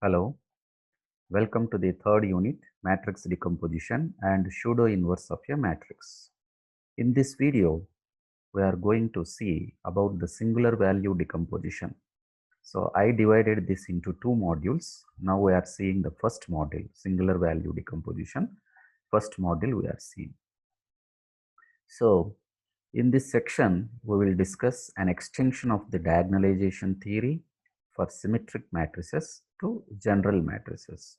Hello, welcome to the third unit, matrix decomposition and pseudo inverse of a matrix. In this video, we are going to see about the singular value decomposition. So I divided this into two modules. Now we are seeing the first module, singular value decomposition. First module we are seeing. So in this section, we will discuss an extension of the diagonalization theory for symmetric matrices to general matrices.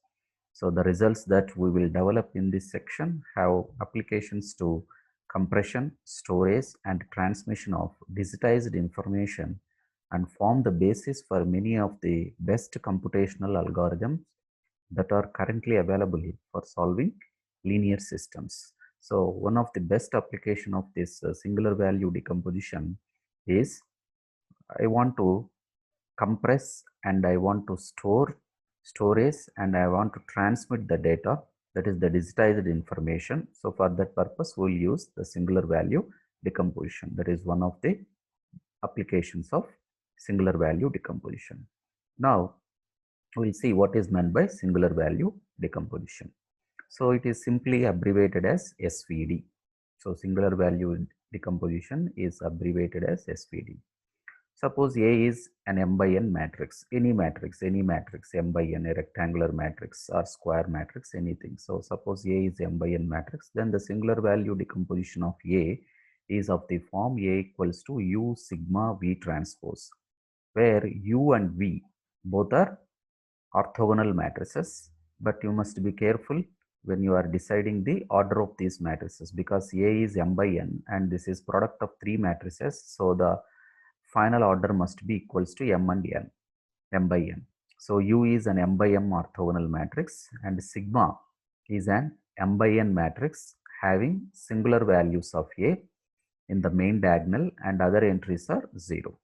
So the results that we will develop in this section have applications to compression, storage, and transmission of digitized information and form the basis for many of the best computational algorithms that are currently available for solving linear systems. So one of the best application of this singular value decomposition is I want to compress and I want to store storage and I want to transmit the data, that is the digitized information. So for that purpose, we'll use the singular value decomposition. That is one of the applications of singular value decomposition. Now we'll see what is meant by singular value decomposition. So it is simply abbreviated as SVD. So singular value decomposition is abbreviated as SVD. Suppose A is an m by n matrix, any matrix, m by n, a rectangular matrix or square matrix, anything. So suppose A is m by n matrix, then the singular value decomposition of A is of the form A equals to U sigma V transpose, where U and V both are orthogonal matrices, but you must be careful when you are deciding the order of these matrices, because A is m by n and this is product of three matrices. So the final order must be equals to m and n, m by n. So U is an m by m orthogonal matrix and sigma is an m by n matrix having singular values of A in the main diagonal and other entries are 0.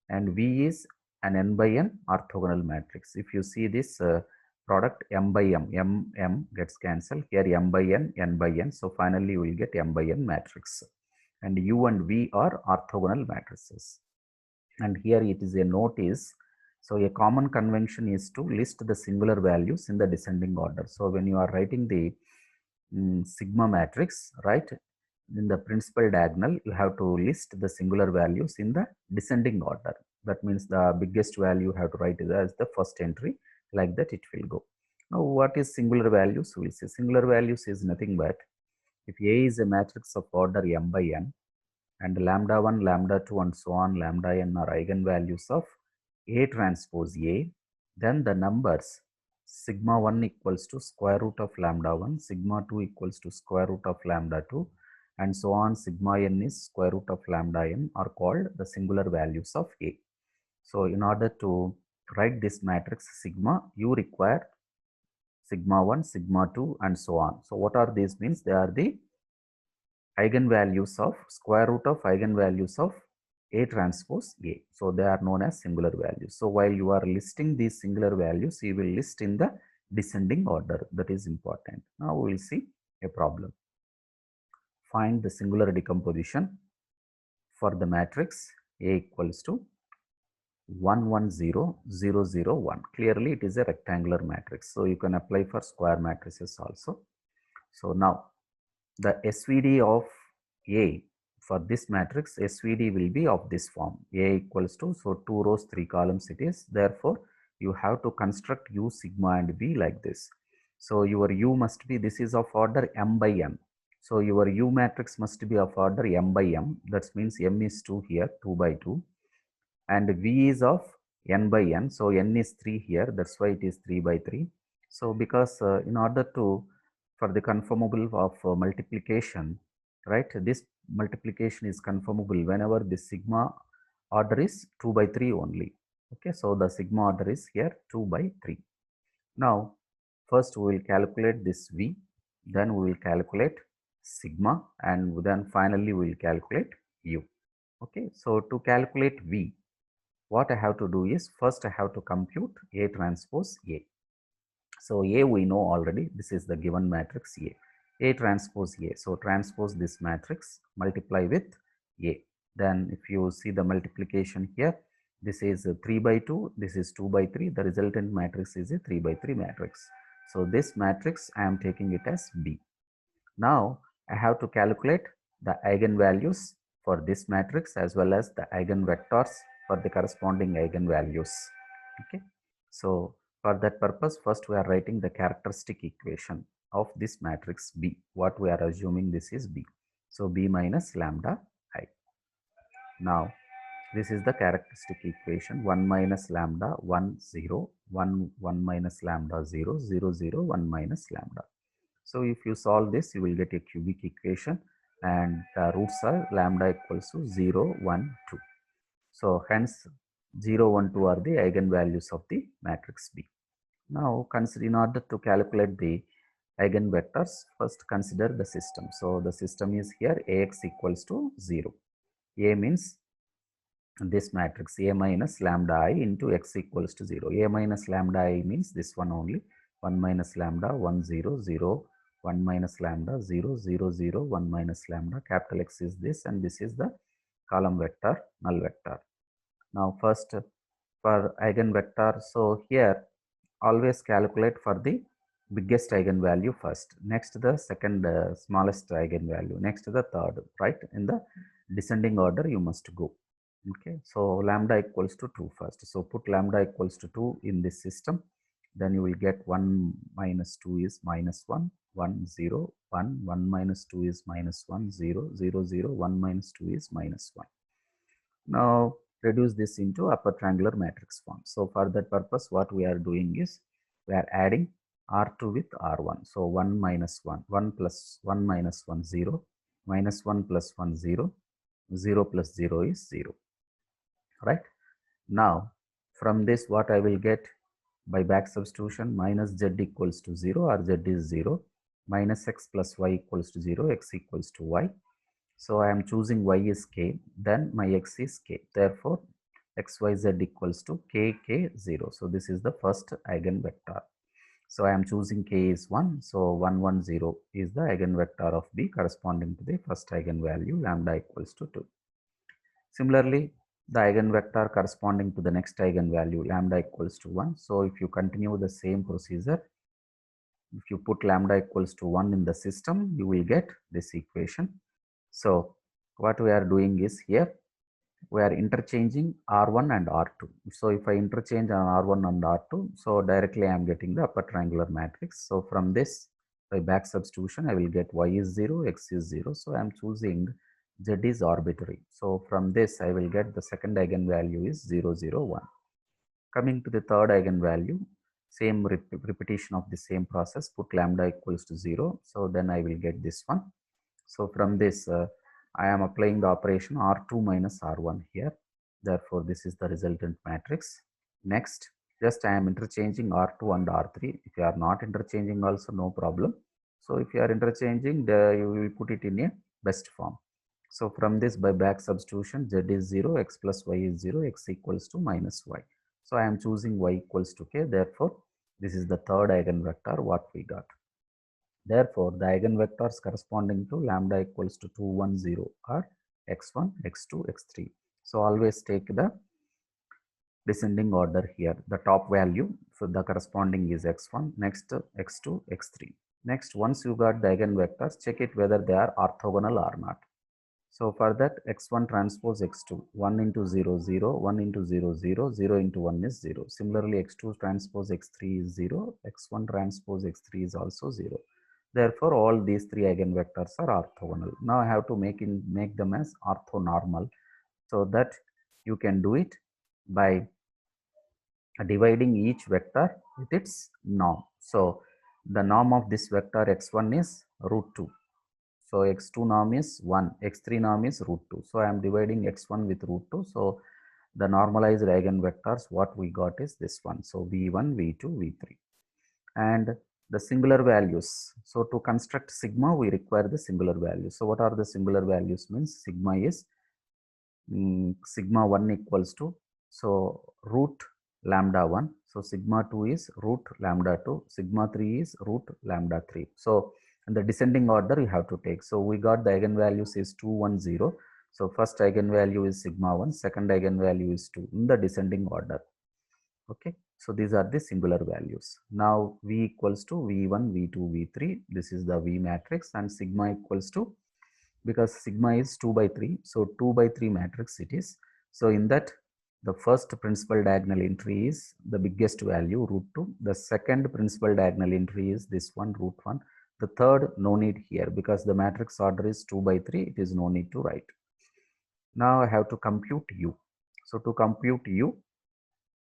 And V is an n by n orthogonal matrix. If you see this product m by m gets cancelled, here m by n by n. So finally you will get m by n matrix. And U and V are orthogonal matrices. And here it is a note is, so a common convention is to list the singular values in the descending order. So when you are writing the sigma matrix, right, in the principal diagonal, you have to list the singular values in the descending order. That means the biggest value you have to write it as the first entry, like that it will go. Now what is singular values? We will say singular values is nothing but if A is a matrix of order m by n and lambda 1, lambda 2 and so on lambda n are eigenvalues of A transpose A, then the numbers sigma 1 equals to square root of lambda 1, sigma 2 equals to square root of lambda 2 and so on, sigma n is square root of lambda n are called the singular values of A. So in order to write this matrix sigma, you require sigma 1, sigma 2 and so on. So what are these means? They are the eigenvalues of square root of eigenvalues of A transpose A. So they are known as singular values. So while you are listing these singular values, you will list in the descending order. That is important. Now we will see a problem. Find the singular decomposition for the matrix A equals to 1 1 0 0 0 1. Clearly it is a rectangular matrix. So you can apply for square matrices also. So now the SVD of A for this matrix, SVD will be of this form. A equals to, so 2 rows 3 columns it is. Therefore you have to construct U sigma and V like this. So your U must be, this is of order m by n. So your U matrix must be of order m by m. That means m is 2 here, 2 by 2. And V is of n by n. So n is 3 here. That's why it is 3 by 3. So because in order to, for the conformable of multiplication, right, this multiplication is conformable whenever the sigma order is 2 by 3 only. Okay, so the sigma order is here 2 by 3. Now first we will calculate this V, then we will calculate sigma, and then finally we will calculate U. Okay, so to calculate V, what I have to do is first I have to compute A transpose A. So A we know already, this is the given matrix A. A transpose A. So transpose this matrix, multiply with A. Then if you see the multiplication here, This is 3 by 2, this is 2 by 3. The resultant matrix is a 3 by 3 matrix. So this matrix I am taking it as B. Now I have to calculate the eigenvalues for this matrix as well as the eigenvectors for the corresponding eigenvalues. Okay. So for that purpose, first we are writing the characteristic equation of this matrix B. What we are assuming this is B. So B minus lambda I. Now this is the characteristic equation 1 minus lambda 1 0 1 1 minus lambda 0 0 0 1 minus lambda. So if you solve this, you will get a cubic equation and the roots are lambda equals to 0 1 2. So hence 0 1 2 are the eigenvalues of the matrix B. Now consider, in order to calculate the eigenvectors, first consider the system. So the system is here Ax equals to 0. A means this matrix A minus lambda I into x equals to 0. A minus lambda I means this one only. 1 minus lambda 1 0 0 1 minus lambda 0 0 0 1 minus lambda. Capital X is this and this is the column vector null vector. Now first for eigenvector, so here always calculate for the biggest eigenvalue first, next the second smallest eigenvalue, next the third, right? In the descending order you must go. Okay, so lambda equals to 2 first. So put lambda equals to 2 in this system. Then you will get 1 minus 2 is minus 1, 1, 0, 1, 1 minus 2 is minus 1, 0, 0, 0, 1 minus 2 is minus 1. Now reduce this into upper triangular matrix form. So for that purpose, what we are doing is we are adding R2 with R1. So 1 minus 1, 1 plus 1 minus 1, 0, minus 1 plus 1, 0, 0 plus 0 is 0. Right? Now from this what I will get by back substitution, minus z equals to 0 or z is 0, minus x plus y equals to 0, x equals to y. So I am choosing y is k, then my x is k. Therefore xyz equals to k, k, 0. So this is the first eigenvector. So I am choosing k is 1. So 1, 1, 0 is the eigenvector of B corresponding to the first eigenvalue lambda equals to 2. Similarly, the eigenvector corresponding to the next eigenvalue lambda equals to 1. So if you continue the same procedure, if you put lambda equals to 1 in the system, you will get this equation. So what we are doing is here, we are interchanging R1 and R2. So if I interchange on R1 and R2, so directly I am getting the upper triangular matrix. So from this, by back substitution, I will get y is 0, x is 0. So I am choosing z is arbitrary. So from this, I will get the second eigenvalue is 0, 0, 1. Coming to the third eigenvalue, same repetition of the same process, put lambda equals to 0. So then I will get this one. So from this, I am applying the operation R2 minus R1 here. Therefore, this is the resultant matrix. Next, just I am interchanging R2 and R3. If you are not interchanging also, no problem. So if you are interchanging, you will put it in a best form. So from this, by back substitution, z is 0, x plus y is 0, x equals to minus y. So I am choosing y equals to k. Therefore, this is the third eigenvector what we got. Therefore, the eigenvectors corresponding to lambda equals to 2, 1, 0 are x1, x2, x3. So always take the descending order here. The top value, so the corresponding is x1, next x2, x3. Next, once you got the eigenvectors, check it whether they are orthogonal or not. So for that, x1 transpose x2, 1 into 0, 0, 1 into 0, 0, 0 into 1 is 0. Similarly, x2 transpose x3 is 0, x1 transpose x3 is also 0. Therefore, all these three eigenvectors are orthogonal. Now I have to make them as orthonormal, so that you can do it by dividing each vector with its norm. So the norm of this vector x1 is root 2. So x2 norm is 1, x3 norm is root 2. So I am dividing x1 with root 2. So the normalized eigenvectors what we got is this one. So v1, v2, v3. And the singular values. So to construct sigma, we require the singular values. So what are the singular values? Means sigma is sigma 1 equals to, so root lambda 1. So sigma 2 is root lambda 2. Sigma 3 is root lambda 3. So in the descending order you have to take. So we got the eigenvalues is 2, 1, 0. So first eigenvalue is sigma 1, second eigenvalue is 2 in the descending order. Okay, so these are the singular values. Now V equals to V1, V2, V3. This is the V matrix, and sigma equals to, because sigma is 2 by 3, so 2 by 3 matrix it is. So in that, the first principal diagonal entry is the biggest value, root 2. The second principal diagonal entry is this one, root 1. The third, no need here, because the matrix order is 2 by 3, it is no need to write. Now I have to compute U. So to compute U,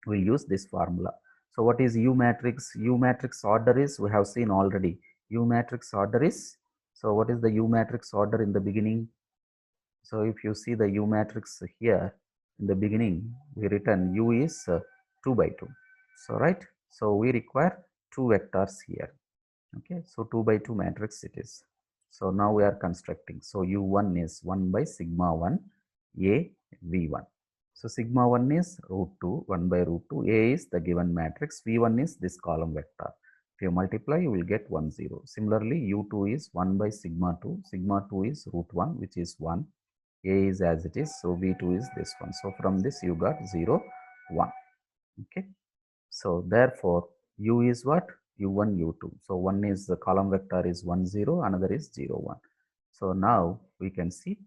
we'll use this formula. So what is U matrix? U matrix order is, we have seen already. U matrix order is, so what is the U matrix order in the beginning? So if you see the U matrix here, in the beginning, we written U is 2 by 2. So right, so we require 2 vectors here. Okay, so 2 by 2 matrix it is. So now we are constructing. So U1 is 1 by sigma 1 A V1. So sigma 1 is root 2, 1 by root 2. A is the given matrix. V1 is this column vector. If you multiply, you will get 1, 0. Similarly, U2 is 1 by sigma 2. Sigma 2 is root 1, which is 1. A is as it is. So V2 is this one. So from this, you got 0, 1. Okay. So therefore, U is what? U1, U2. So one is the column vector is 1, 0, another is 0, 1. So now we can see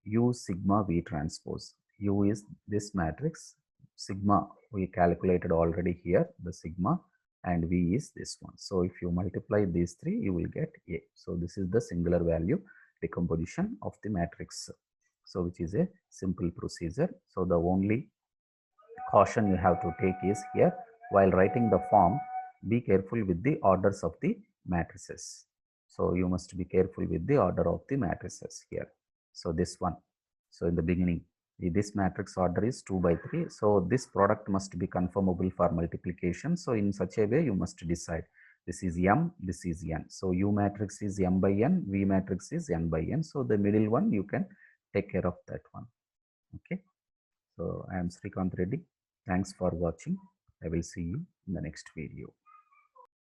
U sigma V transpose. U is this matrix. Sigma we calculated already here, the sigma, and V is this one. So if you multiply these three, you will get A. So this is the singular value decomposition of the matrix. So which is a simple procedure. So the only caution you have to take is here, while writing the form, be careful with the orders of the matrices. So you must be careful with the order of the matrices here. So this one, so in the beginning, this matrix order is 2 by 3. So this product must be conformable for multiplication. So in such a way, you must decide this is M, this is N. So U matrix is M by N, V matrix is N by N. So the middle one, you can take care of that one. Okay. So I am Srikanth Reddy. Thanks for watching. I will see you in the next video.